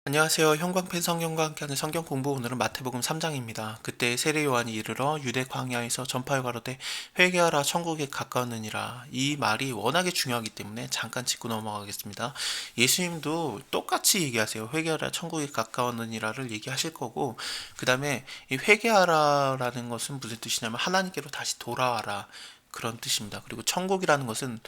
안녕하세요. 형광펜 성경과 함께하는 성경 공부. 오늘은 마태복음 3장입니다. 그때 세례 요한이 이르러 유대 광야에서 전파하여 가로되 회개하라 천국에 가까웠느니라. 이 말이 워낙에 중요하기 때문에 잠깐 짚고 넘어가겠습니다. 예수님도 똑같이 얘기하세요. 회개하라 천국에 가까웠느니라를 얘기하실 거고, 그 다음에 이 회개하라라는 것은 무슨 뜻이냐면 하나님께로 다시 돌아와라, 그런 뜻입니다. 그리고 천국이라는 것은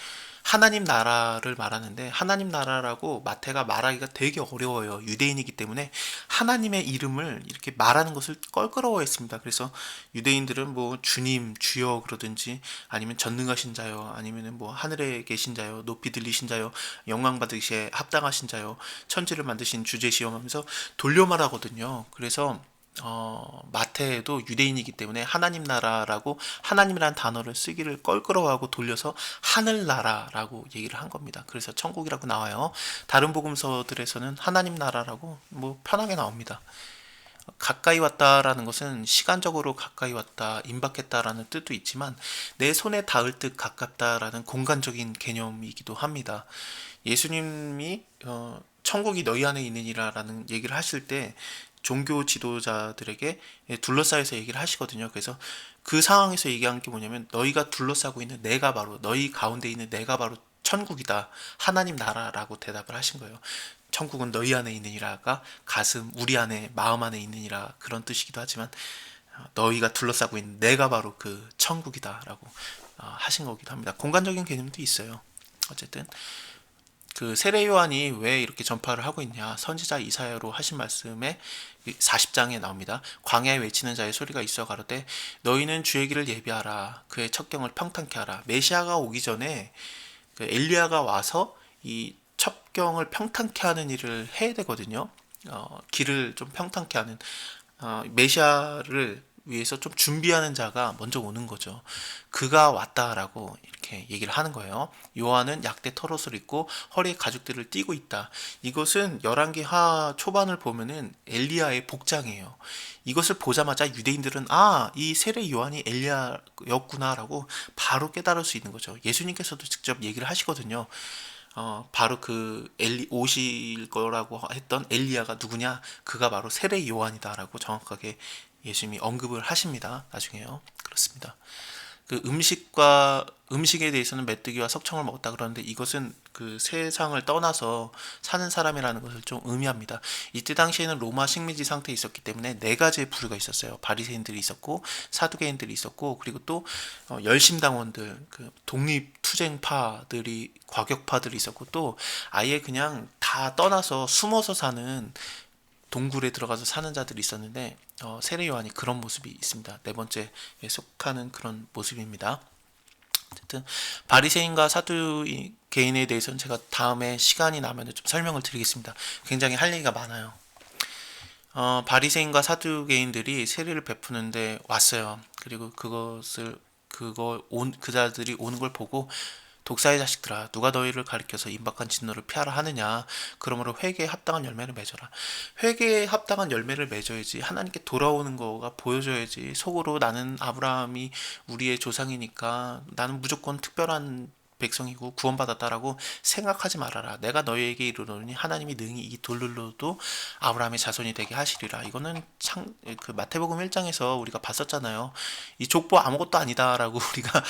하나님 나라를 말하는데, 하나님 나라라고 마태가 말하기가 되게 어려워요. 유대인이기 때문에 하나님의 이름을 이렇게 말하는 것을 껄끄러워했습니다. 그래서 유대인들은 뭐 주님, 주여 그러든지, 아니면 전능하신 자요, 아니면은 뭐 하늘에 계신 자요, 높이 들리신 자요, 영광 받으시에 합당하신 자요, 천지를 만드신 주제시여 하면서 돌려 말하거든요. 그래서 마태도 유대인이기 때문에 하나님 나라라고 하나님이라는 단어를 쓰기를 껄끄러워하고 돌려서 하늘나라라고 얘기를 한 겁니다. 그래서 천국이라고 나와요. 다른 복음서들에서는 하나님 나라라고 뭐 편하게 나옵니다. 가까이 왔다라는 것은 시간적으로 가까이 왔다, 임박했다라는 뜻도 있지만 내 손에 닿을 듯 가깝다라는 공간적인 개념이기도 합니다. 예수님이 천국이 너희 안에 있느니라라는 얘기를 하실 때 종교 지도자들에게 둘러싸여서 얘기를 하시거든요. 그래서 그 상황에서 얘기한 게 뭐냐면, 너희가 둘러싸고 있는 내가 바로, 너희 가운데 있는 내가 바로 천국이다, 하나님 나라라고 대답을 하신 거예요. 천국은 너희 안에 있느니라가 가슴, 우리 안에, 마음 안에 있느니라, 그런 뜻이기도 하지만 너희가 둘러싸고 있는 내가 바로 그 천국이다라고 하신 거기도 합니다. 공간적인 개념도 있어요. 어쨌든 그 세례 요한이 왜 이렇게 전파를 하고 있냐, 선지자 이사야로 하신 말씀에 40장에 나옵니다. 광야에 외치는 자의 소리가 있어 가로되 너희는 주의 길을 예비하라, 그의 첩경을 평탄케 하라. 메시아가 오기 전에 그 엘리야가 와서 이 첩경을 평탄케 하는 일을 해야 되거든요. 길을 좀 평탄케 하는, 메시아를 위해서 좀 준비하는 자가 먼저 오는 거죠. 그가 왔다라고 이렇게 얘기를 하는 거예요. 요한은 약대 털옷을 입고 허리에 가죽들을 띠고 있다. 이것은 열왕기 하 초반을 보면은 엘리야의 복장이에요. 이것을 보자마자 유대인들은 이 세례 요한이 엘리야였구나라고 바로 깨달을 수 있는 거죠. 예수님께서도 직접 얘기를 하시거든요. 바로 그 오실 거라고 했던 엘리야가 누구냐? 그가 바로 세례 요한이다라고 정확하게 예수님이 언급을 하십니다. 나중에요. 그렇습니다. 그 음식에 대해서는 메뚜기와 석청을 먹었다 그러는데, 이것은 그 세상을 떠나서 사는 사람이라는 것을 좀 의미합니다. 이때 당시에는 로마 식민지 상태에 있었기 때문에 네 가지의 부류가 있었어요. 바리새인들이 있었고, 사두개인들이 있었고, 그리고 또 열심당원들, 그 독립투쟁파들이, 과격파들이 있었고, 또 아예 그냥 다 떠나서 숨어서 사는, 동굴에 들어가서 사는 자들이 있었는데, 세례 요한이 그런 모습이 있습니다. 네 번째에 속하는 그런 모습입니다. 어쨌든 바리새인과 사두개인에 대해서는 제가 다음에 시간이 나면 좀 설명을 드리겠습니다. 굉장히 할 얘기가 많아요. 바리새인과 사두개인들이 세례를 베푸는데 왔어요. 그리고 그자들이 오는 걸 보고, 독사의 자식들아, 누가 너희를 가리켜서 임박한 진노를 피하라 하느냐? 그러므로 회개에 합당한 열매를 맺어라. 회개에 합당한 열매를 맺어야지, 하나님께 돌아오는 거가 보여줘야지. 속으로 나는 아브라함이 우리의 조상이니까 나는 무조건 특별한 백성이고 구원받았다라고 생각하지 말아라. 내가 너희에게 이르노니 하나님이 능히 이 돌들로도 아브라함의 자손이 되게 하시리라. 이거는 그 마태복음 1장에서 우리가 봤었잖아요. 이 족보 아무것도 아니다라고 우리가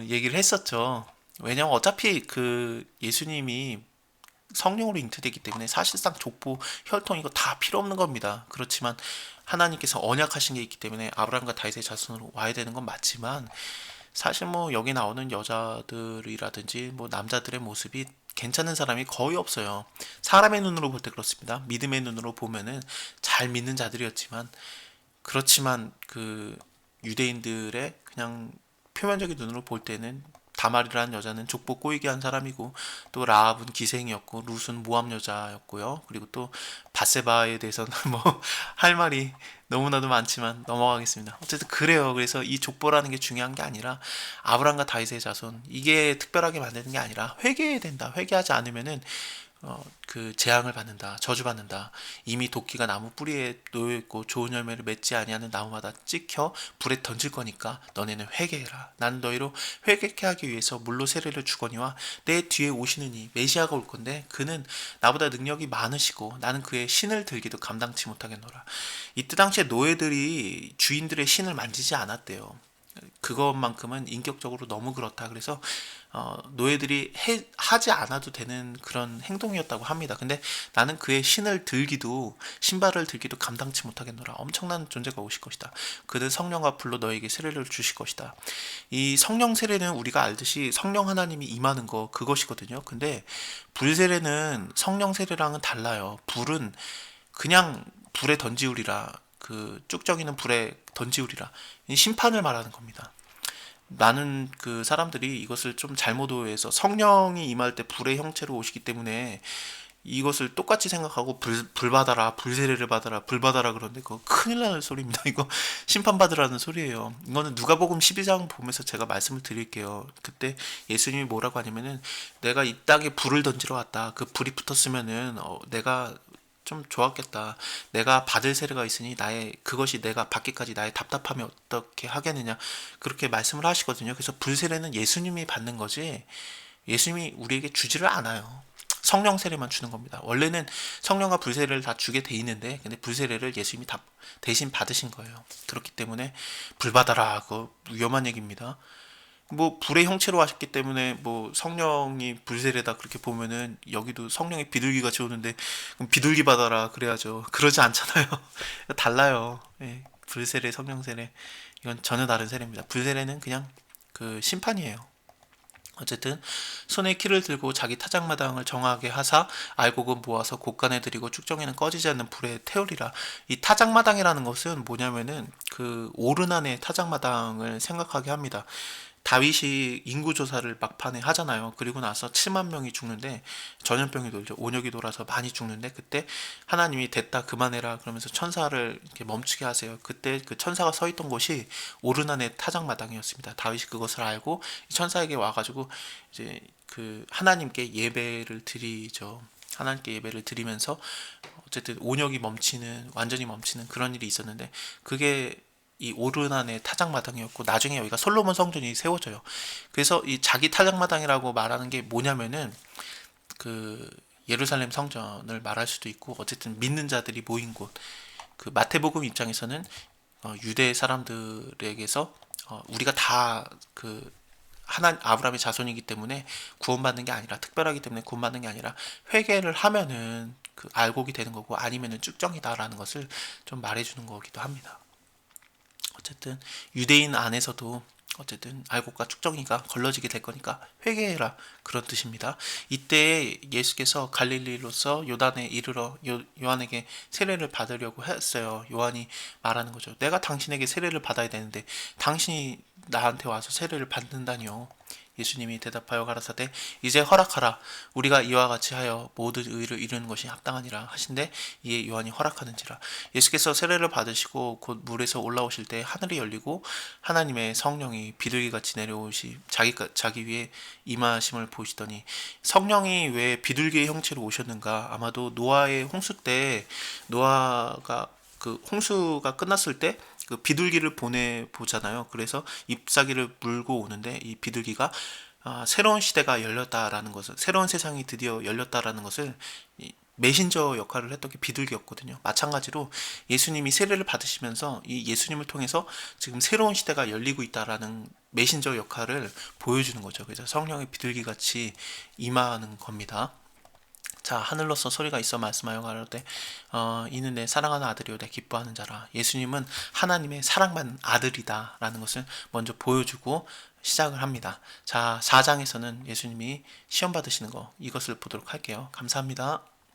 얘기를 했었죠. 왜냐면 어차피 그 예수님이 성령으로 잉태되기 때문에 사실상 족보, 혈통 이거 다 필요 없는 겁니다. 그렇지만 하나님께서 언약하신 게 있기 때문에 아브라함과 다윗의 자손으로 와야 되는 건 맞지만, 사실 뭐 여기 나오는 여자들이라든지 뭐 남자들의 모습이 괜찮은 사람이 거의 없어요. 사람의 눈으로 볼 때 그렇습니다. 믿음의 눈으로 보면은 잘 믿는 자들이었지만, 그렇지만 그 유대인들의 그냥 표면적인 눈으로 볼 때는 다말이라는 여자는 족보 꼬이게 한 사람이고, 또 라합은 기생이었고, 룻은 모함 여자였고요. 그리고 또 바세바에 대해서는 뭐 할 말이 너무나도 많지만 넘어가겠습니다. 어쨌든 그래요. 그래서 이 족보라는 게 중요한 게 아니라 아브람과 다윗의 자손, 이게 특별하게 만드는 게 아니라 회개해야 된다. 회개하지 않으면은 그 재앙을 받는다, 저주받는다. 이미 도끼가 나무 뿌리에 놓여 있고 좋은 열매를 맺지 아니하는 나무마다 찍혀 불에 던질 거니까 너네는 회개해라. 나는 너희로 회개케 하기 위해서 물로 세례를 주거니와 내 뒤에 오시는 이 메시아가 올 건데 그는 나보다 능력이 많으시고 나는 그의 신을 들기도 감당치 못하겠노라. 이때 당시에 노예들이 주인들의 신을 만지지 않았대요. 그것만큼은 인격적으로 너무 그렇다. 그래서 노예들이 하지 않아도 되는 그런 행동이었다고 합니다. 근데 나는 그의 신발을 들기도 감당치 못하겠노라. 엄청난 존재가 오실 것이다. 그는 성령과 불로 너에게 세례를 주실 것이다. 이 성령 세례는 우리가 알듯이 성령 하나님이 임하는 거 그것이거든요. 근데 불 세례는 성령 세례랑은 달라요. 불은 그냥 불에 던지우리라. 그 쭉정이는 불에 던지우리라. 이 심판을 말하는 겁니다. 많은 그 사람들이 이것을 좀 잘못 오해해서 성령이 임할 때 불의 형체로 오시기 때문에 이것을 똑같이 생각하고 불 받아라, 불 세례를 받아라, 불 받아라 그러는데 그거 큰일 나는 소리입니다. 이거 심판받으라는 소리예요. 이거는 누가복음 12장 보면서 제가 말씀을 드릴게요. 그때 예수님이 뭐라고 하냐면은 내가 이 땅에 불을 던지러 왔다. 그 불이 붙었으면은 내가 좀 좋았겠다. 내가 받을 세례가 있으니 그것이 내가 받기까지 나의 답답함이 어떻게 하겠느냐. 그렇게 말씀을 하시거든요. 그래서 불세례는 예수님이 받는 거지 예수님이 우리에게 주지를 않아요. 성령 세례만 주는 겁니다. 원래는 성령과 불세례를 다 주게 돼 있는데 근데 불세례를 예수님이 다 대신 받으신 거예요. 그렇기 때문에 불 받아라. 그거 위험한 얘기입니다. 뭐 불의 형체로 하셨기 때문에 뭐 성령이 불세례다 그렇게 보면은 여기도 성령의 비둘기 같이 오는데 그럼 비둘기 받아라 그래야죠. 그러지 않잖아요. 달라요. 예, 불세례, 성령 세례 이건 전혀 다른 세례입니다. 불세례는 그냥 그 심판이에요. 어쨌든 손에 키를 들고 자기 타작마당을 정하게 하사 알곡은 모아서 곳간에 들이고 쭉정이는 꺼지지 않는 불에 태우리라. 이 타작마당이라는 것은 뭐냐면은 그 오르난의 타작마당을 생각하게 합니다. 다윗이 인구조사를 막판에 하잖아요. 그리고 나서 7만 명이 죽는데 전염병이 돌죠. 온역이 돌아서 많이 죽는데 그때 하나님이 됐다 그만해라 그러면서 천사를 이렇게 멈추게 하세요. 그때 그 천사가 서 있던 곳이 오르난의 타작마당이었습니다. 다윗이 그것을 알고 천사에게 와가지고 이제 그 하나님께 예배를 드리죠. 하나님께 예배를 드리면서 어쨌든 온역이 완전히 멈추는 그런 일이 있었는데 그게 이 오르난의 타작마당이었고 나중에 여기가 솔로몬 성전이 세워져요. 그래서 이 자기 타작마당이라고 말하는 게 뭐냐면은 그 예루살렘 성전을 말할 수도 있고 어쨌든 믿는 자들이 모인 곳. 그 마태복음 입장에서는 유대 사람들에게서 우리가 다 그 아브라함의 자손이기 때문에 구원받는 게 아니라 특별하기 때문에 구원받는 게 아니라 회개를 하면은 그 알곡이 되는 거고 아니면은 쭉정이다라는 것을 좀 말해주는 거기도 합니다. 어쨌든 유대인 안에서도 어쨌든 알곡과 쭉정이가 걸러지게 될 거니까 회개해라 그런 뜻입니다. 이때 예수께서 갈릴리로서 요단에 이르러 요한에게 세례를 받으려고 했어요. 요한이 말하는 거죠. 내가 당신에게 세례를 받아야 되는데 당신이 나한테 와서 세례를 받는다니요. 예수님이 대답하여 가라사대 이제 허락하라. 우리가 이와 같이 하여 모든 의를 이루는 것이 합당하니라 하신데 이에 요한이 허락하는지라. 예수께서 세례를 받으시고 곧 물에서 올라오실 때 하늘이 열리고 하나님의 성령이 비둘기같이 내려오시 자기 위에 임하심을 보시더니 성령이 왜 비둘기의 형체로 오셨는가. 아마도 노아의 홍수 때 노아가 그 홍수가 끝났을 때 그 비둘기를 보내보잖아요. 그래서 잎사귀를 물고 오는데 이 비둘기가 새로운 시대가 열렸다라는 것을 새로운 세상이 드디어 열렸다라는 것을 메신저 역할을 했던 게 비둘기였거든요. 마찬가지로 예수님이 세례를 받으시면서 이 예수님을 통해서 지금 새로운 시대가 열리고 있다라는 메신저 역할을 보여주는 거죠. 그래서 성령의 비둘기같이 임하는 겁니다. 자, 하늘로서 소리가 있어 말씀하여 가로되 이는 내 사랑하는 아들이요 내 기뻐하는 자라. 예수님은 하나님의 사랑받는 아들이다 라는 것을 먼저 보여주고 시작을 합니다. 자, 4장에서는 예수님이 시험 받으시는 거 이것을 보도록 할게요. 감사합니다.